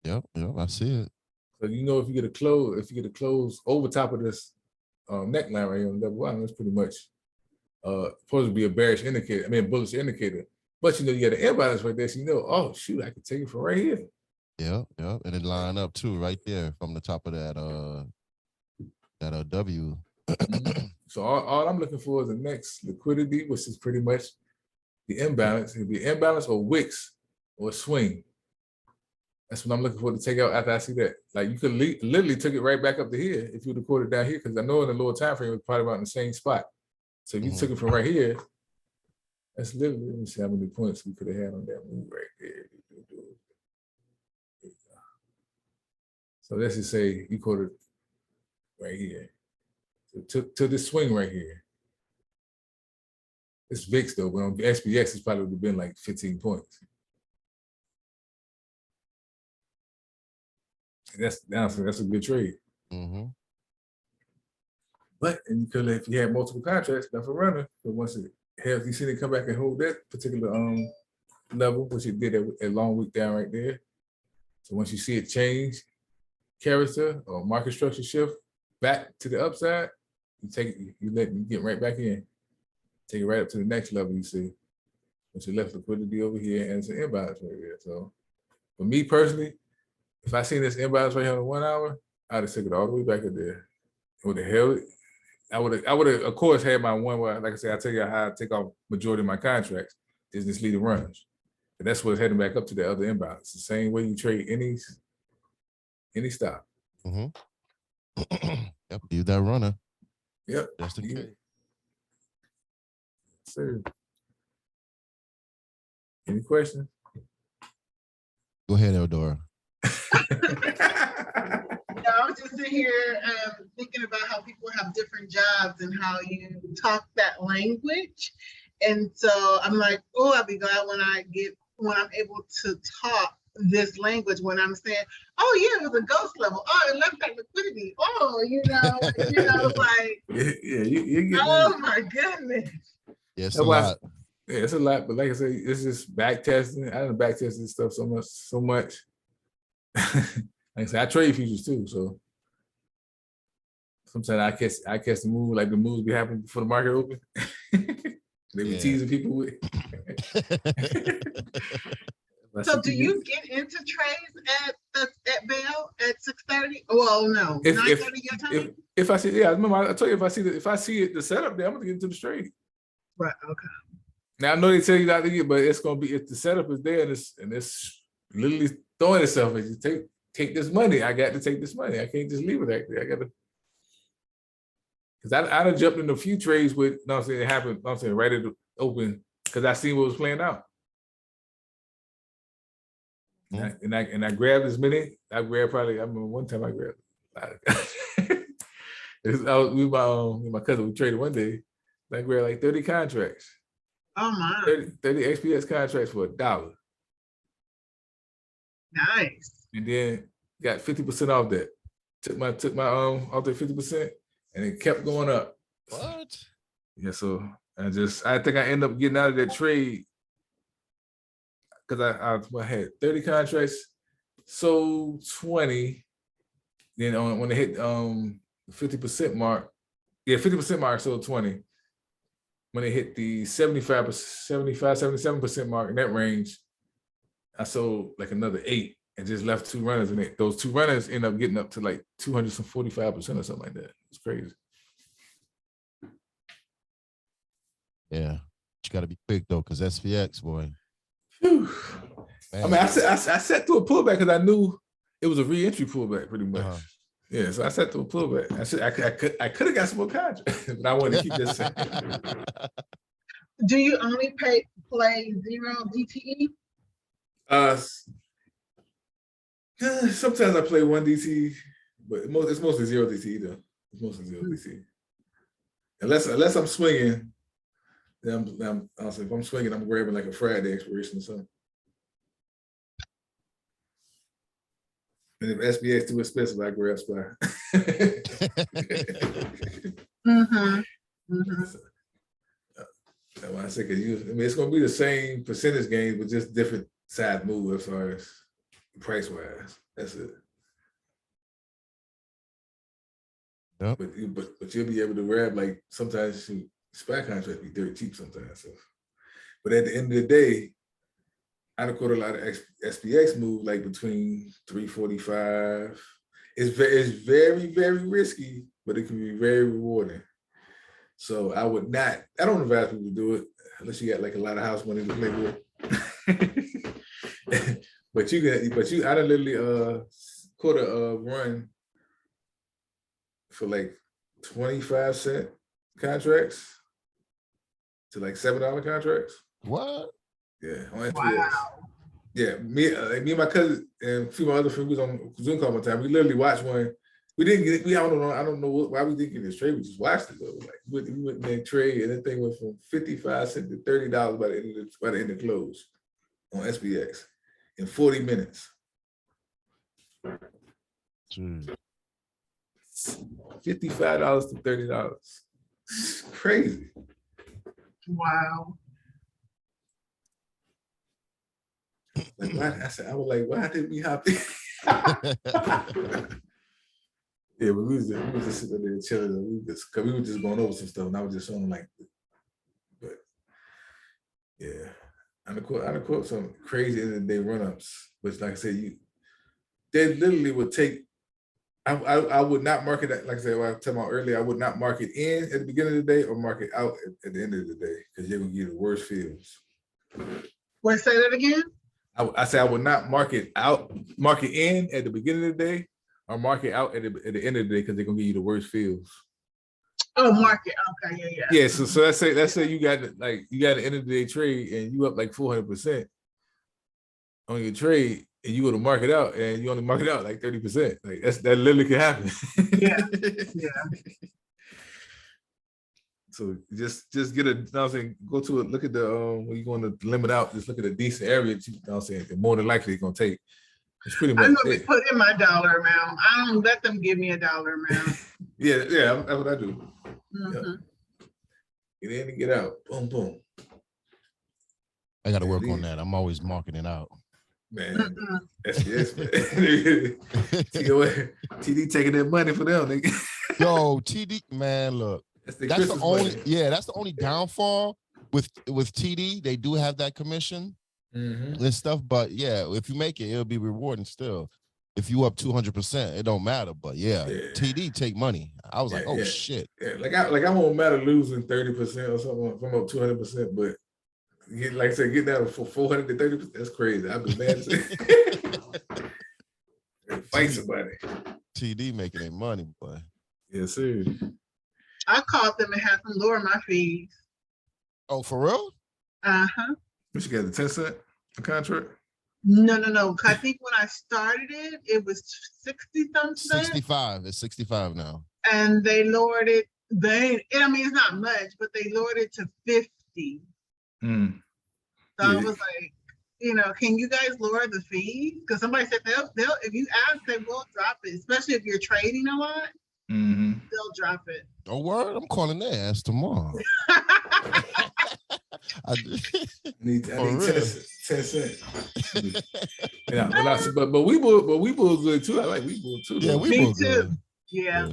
[SPEAKER 1] Yep, I see it.
[SPEAKER 2] So if you get a close over top of this neckline right here on the double bottom, that's pretty much supposed to be a bearish indicator. I mean, bullish indicator. But you get an imbalance right there, so oh shoot, I can take it from right here.
[SPEAKER 1] Yep, and it line up too, right there from the top of that W.
[SPEAKER 2] So all I'm looking for is the next liquidity, which is pretty much the imbalance. It'll be imbalance or wicks or swing. That's what I'm looking for to take out after I see that. Like you could literally took it right back up to here if you would have caught it down here, because I know in the lower time frame it was probably about in the same spot. So if you took it from right here, that's literally, let me see how many points we could have had on that move right there. So let's just say you caught it right here. So to this swing right here. It's VIX though, but on SPX it's probably would have been like 15 points. That's a good trade. But and you could, if you had multiple contracts, left a runner, but once it has, you see it come back and hold that particular level, which it did a long week down right there. So once you see it change character or market structure shift back to the upside, you take it, you get right back in, take it right up to the next level. You see, once you left liquidity over here and it's an imbalance right here. So for me personally, if I seen this inbounds right here on the 1 hour, I'd have took it all the way back in there. Would have held it. I would have, of course, had my one where, like I said, I tell you how I take off majority of my contracts is this leading runners. And that's what's heading back up to the other inbound. It's the same way you trade any stock.
[SPEAKER 1] Yep, leave that runner.
[SPEAKER 2] Yep.
[SPEAKER 1] Just in case.
[SPEAKER 2] Sir. Any questions?
[SPEAKER 1] Go ahead, Eldora.
[SPEAKER 3] Yeah, I was just sitting here thinking about how people have different jobs and how you talk that language. And so I'm like, oh, I'll be glad when I'm able to talk this language when I'm saying, oh yeah, it was a ghost level. Oh, it left that liquidity. Oh, like,
[SPEAKER 2] yeah, you get
[SPEAKER 3] oh my goodness.
[SPEAKER 1] Yeah, it's a lot.
[SPEAKER 2] Yeah, it's a lot, but like I say, it's just back testing. I done back tested this stuff so much. Like I say, I trade futures too, so sometimes I catch the move, like the moves be happening before the market open. They be teasing people with.
[SPEAKER 3] So do you get into trades at Bell at 6:30? Well, no, 9:30 your time.
[SPEAKER 2] If I see, yeah, I remember I told you if I see it the setup there, I'm gonna get into the trade.
[SPEAKER 3] Right. Okay.
[SPEAKER 2] Now I know they tell you not to get, but it's gonna be if the setup is there and it's literally throwing itself at you. Take this money. I got to take this money. I can't just leave it like that. I got to, because I done jumped into a few trades with, you know what I'm saying, it happened, you know what I'm saying, right at the open, because I seen what was playing out. And I grabbed as many. I remember one time I grabbed with my cousin, we traded one day. I grabbed like 30 contracts.
[SPEAKER 3] Oh my.
[SPEAKER 2] 30 SPX contracts for $1.
[SPEAKER 3] Nice.
[SPEAKER 2] And then got 50% off that. Took my off that 50%, and it kept going up.
[SPEAKER 1] What?
[SPEAKER 2] Yeah, so I think I ended up getting out of that trade because I had 30 contracts, sold 20. Then when they hit 50% mark, 50% mark, sold 20. When they hit the 77% mark in that range, I sold like another 8 and just left 2 runners in it. Those 2 runners end up getting up to like 245% or something like that. It's crazy.
[SPEAKER 1] Yeah, you got to be quick though, because SPX, boy.
[SPEAKER 2] Whew. I mean, I sat through a pullback because I knew it was a re-entry pullback, pretty much. Yeah, so I sat through a pullback. I could have got some more contracts, but I wanted to keep this.
[SPEAKER 3] Do you only play 0 DTE?
[SPEAKER 2] Sometimes I play 1 DT, but it's mostly 0 DT though. It's mostly 0 DT. Unless I'm swinging, then I'll say if I'm swinging, I'm grabbing like a Friday expiration or something. And if SPX too expensive, I grab SPY. That's why I say, it's going to be the same percentage gains, but just different side move as far as price wise. That's it.
[SPEAKER 1] Yep.
[SPEAKER 2] But you'll be able to grab, like, sometimes SPY contract be dirt cheap sometimes. So. But at the end of the day, I done caught a lot of SPX move like between 345. It's very, very risky, but it can be very rewarding. So I don't advise people to do it unless you got like a lot of house money to play with. I done literally caught a run for like 25-cent contracts to like $7 contracts.
[SPEAKER 1] What?
[SPEAKER 2] Yeah, on SPX.
[SPEAKER 3] Wow.
[SPEAKER 2] Yeah, me and my cousin and a few of my other friends was on Zoom call one time. We literally watched one. We didn't get it. I don't know why we didn't get this trade. We just watched it though. Like we went in there trade, and that thing went from 55 cents to $30 by the end of close on SPX in 40 minutes.
[SPEAKER 1] Jeez.
[SPEAKER 2] $55 to $30. Crazy.
[SPEAKER 3] Wow.
[SPEAKER 2] Like, why? I was like, why didn't we hop in? Yeah, but we was just sitting there chilling. Cause we were just going over some stuff, and I was just showing them like, but yeah, I caught some crazy end of the day run ups, which, like I said, they literally would take. I would not market that, like I said, what I was talking about earlier. I would not mark it in at the beginning of the day or mark it out at the end of the day because you're gonna get the worst feels.
[SPEAKER 3] Wait, say that again.
[SPEAKER 2] I say I would not mark it in at the beginning of the day or mark it out at the end of the day because they're gonna give you the worst feels.
[SPEAKER 3] Oh, market. Okay, yeah.
[SPEAKER 2] Yeah, so let's say you got the end of the day trade and you up like 400% on your trade and you go to mark it out and you only mark it out like 30%. Like that literally could happen.
[SPEAKER 3] Yeah.
[SPEAKER 2] So just get a, you know what I'm saying, go to it, look at the when you're going to limit out, just look at a decent area, you know what I'm saying, and more than likely it's gonna take. It's pretty much
[SPEAKER 3] I'm gonna put in my dollar amount. I don't let them give me a dollar amount.
[SPEAKER 2] yeah, that's what I do.
[SPEAKER 3] Mm-hmm.
[SPEAKER 2] Get in and get out. Boom, boom.
[SPEAKER 1] I got to work on that. I'm always marking it out.
[SPEAKER 2] Man, SPX, man. TD taking that money for them, nigga.
[SPEAKER 1] Yo, TD, man, look. That's the only money. Yeah, that's the only downfall with TD. They do have that commission and stuff, but yeah, if you make it, it'll be rewarding still. If you up 200%, it don't matter. But yeah, TD take money. I was like, oh shit. Yeah,
[SPEAKER 2] like I won't matter losing 30% or something if I'm up 200%, but like I said, getting out for 400 to 30%, that's crazy. I've been mad. Fight somebody.
[SPEAKER 1] TD making their money, boy.
[SPEAKER 2] Yes, sir.
[SPEAKER 3] I called them and had them lower my fees.
[SPEAKER 1] Oh, for real?
[SPEAKER 3] Uh-huh.
[SPEAKER 2] What you got, the 10 cent contract?
[SPEAKER 3] No. I think when I started it was 60-something.
[SPEAKER 1] 65. It's 65 now.
[SPEAKER 3] And they lowered it. I mean, it's not much, but they lowered it to 50. So I was like, can you guys lower the fees? Because somebody said they'll if you ask, they will drop it, especially if you're trading a lot. They'll drop it.
[SPEAKER 1] Oh, word? I'm calling their ass tomorrow. I
[SPEAKER 2] need 10 cents. Yeah, but Webull good too. I like Webull too.
[SPEAKER 1] Yeah, Webull good.
[SPEAKER 3] Yeah.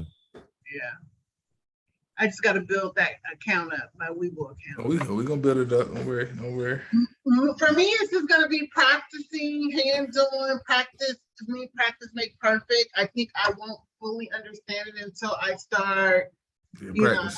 [SPEAKER 3] I just got to build that account up, my Webull account.
[SPEAKER 2] We're gonna build it up. Don't worry.
[SPEAKER 3] For me, it's just gonna be practicing, hands-on practice. To me, practice makes perfect. I think I won't fully understand it until I start.
[SPEAKER 2] Practice.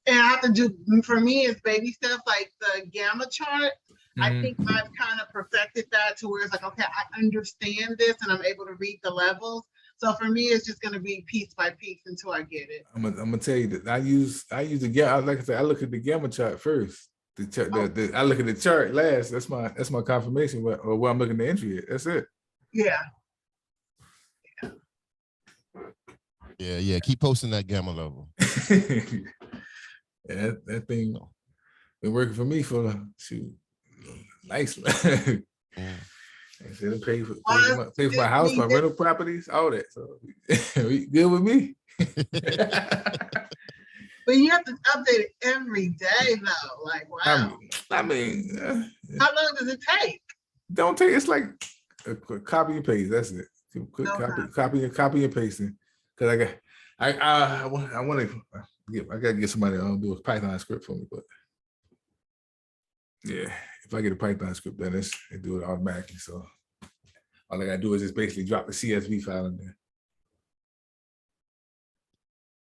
[SPEAKER 3] And I have to do. For me, it's baby steps like the gamma chart. I think I've kind of perfected that to where it's like, okay, I understand this and I'm able to read the levels. So for me, it's just going to be piece by piece until I get it.
[SPEAKER 2] I'm gonna tell you that I use the gamma. Like I said, I look at the gamma chart first. The chart, I look at the chart last. That's my confirmation where I'm looking the entry at. That's it.
[SPEAKER 3] Yeah.
[SPEAKER 1] Keep posting that gamma level.
[SPEAKER 2] Yeah, that thing been working for me for nice. I said pay for my house, my rental properties, all that. So we good with me.
[SPEAKER 3] But you have to update it every day though. Like, wow.
[SPEAKER 2] I mean
[SPEAKER 3] how long does it take?
[SPEAKER 2] Don't take. It's like a copy and paste. That's it. Quick copy and pasting. Because I want to I gotta get somebody to do a Python script for me, but yeah, if I get a Python script, then it do it automatically. So all I gotta do is just basically drop the CSV file in there.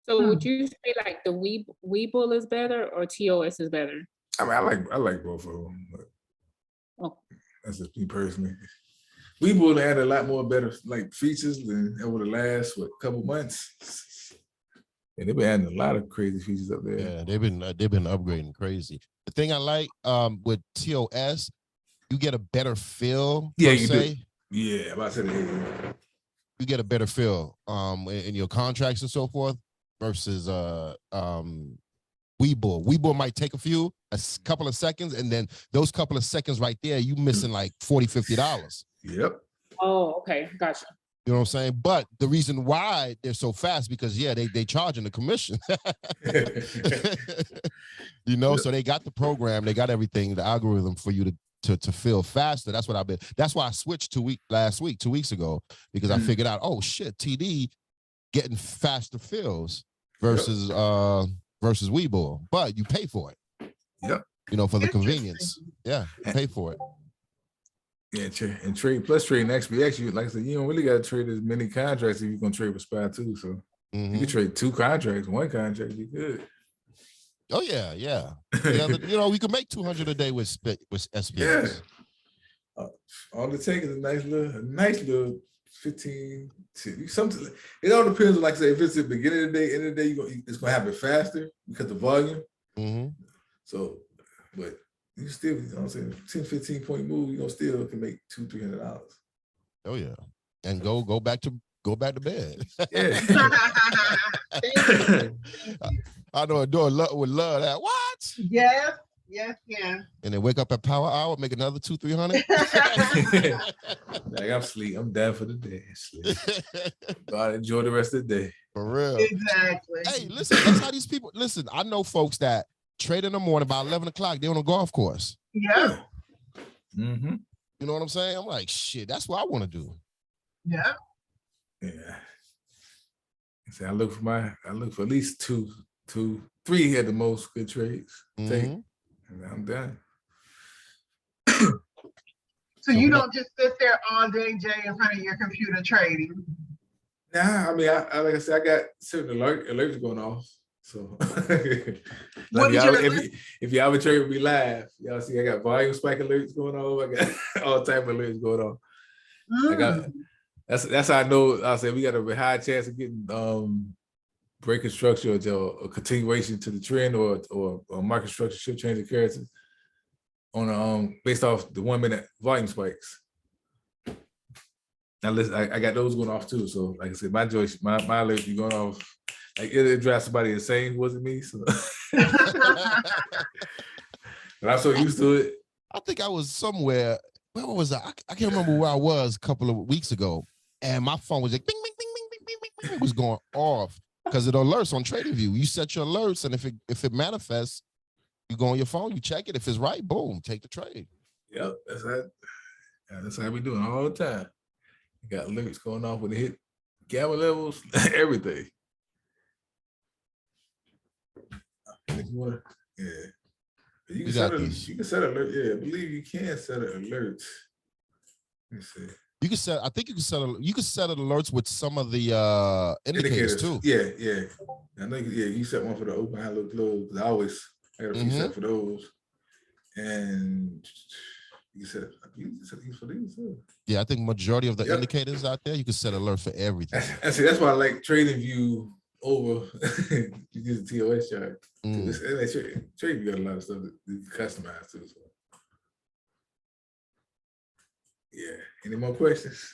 [SPEAKER 4] So would you say like the Webull is better or TOS is better?
[SPEAKER 2] I mean, I like both of them, but that's just me personally. Webull had a lot more better features than over the last couple months. And they've been adding a lot of crazy features up there.
[SPEAKER 1] Yeah, they've been upgrading crazy. The thing I like with TOS, you get a better feel.
[SPEAKER 2] Yeah, you do. Yeah, I'm about to say that.
[SPEAKER 1] You get a better feel in your contracts and so forth versus Webull. Webull might take a couple of seconds, and then those couple of seconds right there, you missing like $40-$50.
[SPEAKER 2] Yep.
[SPEAKER 4] Oh, okay, gotcha.
[SPEAKER 1] You know what I'm saying? But the reason why they're so fast because they charging the commission. So they got the program, they got everything, the algorithm for you to feel faster. That's why I switched 2 weeks ago, because I figured out, oh shit, TD getting faster fills versus Webull, but you pay for it.
[SPEAKER 2] Yep.
[SPEAKER 1] For the convenience. Yeah, you pay for it.
[SPEAKER 2] Yeah, and trade plus trading SPX, you like I said, you don't really got to trade as many contracts if you're gonna trade with SPY too. So you can trade 2 contracts, 1 contract, you good.
[SPEAKER 1] Oh yeah. We could make 200 a day with SPX.
[SPEAKER 2] Yeah. All it takes is a nice little 15. Something. It all depends. Like I say, if it's the beginning of the day, end of the day, it's gonna happen faster because the volume. So, but you still, you know what I'm saying, 10, 15 point move, you still can make $200-300.
[SPEAKER 1] Oh yeah, and go back to bed.
[SPEAKER 2] Yeah.
[SPEAKER 1] I know would love that. What?
[SPEAKER 3] Yes.
[SPEAKER 1] And then wake up at power hour, make another 200-300.
[SPEAKER 2] Like I'm sleep. I'm done for the day. Sleep. God, enjoy the rest of the day.
[SPEAKER 1] For real.
[SPEAKER 3] Exactly.
[SPEAKER 1] Hey, listen, that's how these people listen. I know folks that trade in the morning about 11 o'clock. They're on a golf course.
[SPEAKER 3] Yeah.
[SPEAKER 2] Mm-hmm.
[SPEAKER 1] You know what I'm saying? I'm like, shit, that's what I want to do.
[SPEAKER 3] Yeah.
[SPEAKER 2] Yeah. I look for at least 2, 3 at the most good trades. Take, and I'm done.
[SPEAKER 3] So you don't just sit there all day, Jay, in front of your computer trading?
[SPEAKER 2] Nah, I mean, I like I said, I got certain alerts going off. So
[SPEAKER 3] What is
[SPEAKER 2] if y'all would trade with me live, y'all see I got volume spike alerts going on. I got all type of alerts going on. I got that's how I know. I said we got a high chance of getting breaking structure or a continuation to the trend or market structure should change the character on based off the 1 minute volume spikes. Now listen, I got those going off too. So like I said, my alerts be going off. Like it drives somebody insane, wasn't me. So but I'm so used to it.
[SPEAKER 1] I think I was somewhere. Where was I? I can't remember where I was a couple of weeks ago, and my phone was like bing, bing, bing, bing, bing, bing, bing, bing, was going off because it alerts on TradingView. You set your alerts, and if it manifests, you go on your phone, you check it. If it's right, boom, take the trade.
[SPEAKER 2] Yep, that's how we doing all the time. You got alerts going off when it hit gamma levels, everything. Yeah. You can set alert. Yeah, I believe you can set an alert. Let me see.
[SPEAKER 1] You can set. I think you can set alerts with some of the indicators too.
[SPEAKER 2] Yeah. I know. Yeah, you set one for the open, high, low, close. I got a few set for those, and you set these for these too.
[SPEAKER 1] Yeah, I think majority of the indicators out there you can set alerts for everything.
[SPEAKER 2] That's why I like TradingView over you use the TOS chart. TradingView got a lot of stuff that you can customize too. So. Yeah. Any more questions?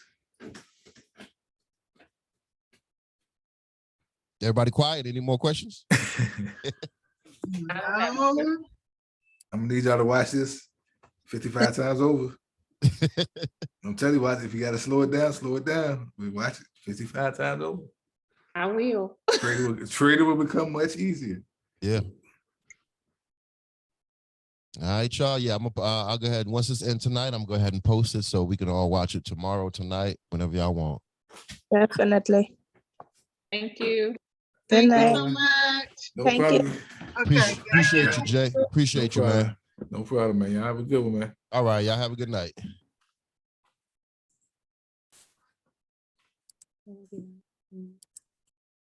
[SPEAKER 1] Everybody quiet. Any more questions?
[SPEAKER 2] I'm gonna need y'all to watch this 55 times over. I'm telling you what, if you gotta slow it down. We watch it 55 times over.
[SPEAKER 4] I will.
[SPEAKER 2] Trading will become much easier.
[SPEAKER 1] Yeah. All right, y'all. Yeah, I'll go ahead. Once it's in tonight, I'm going to go ahead and post it so we can all watch it tomorrow, tonight, whenever y'all want.
[SPEAKER 5] Definitely.
[SPEAKER 4] Thank you.
[SPEAKER 3] Thank you so much.
[SPEAKER 2] No problem.
[SPEAKER 5] You.
[SPEAKER 3] Okay.
[SPEAKER 1] Appreciate you, Jay. Appreciate you, man.
[SPEAKER 2] No problem, man. Y'all have a good one, man.
[SPEAKER 1] All right. Y'all have a good night.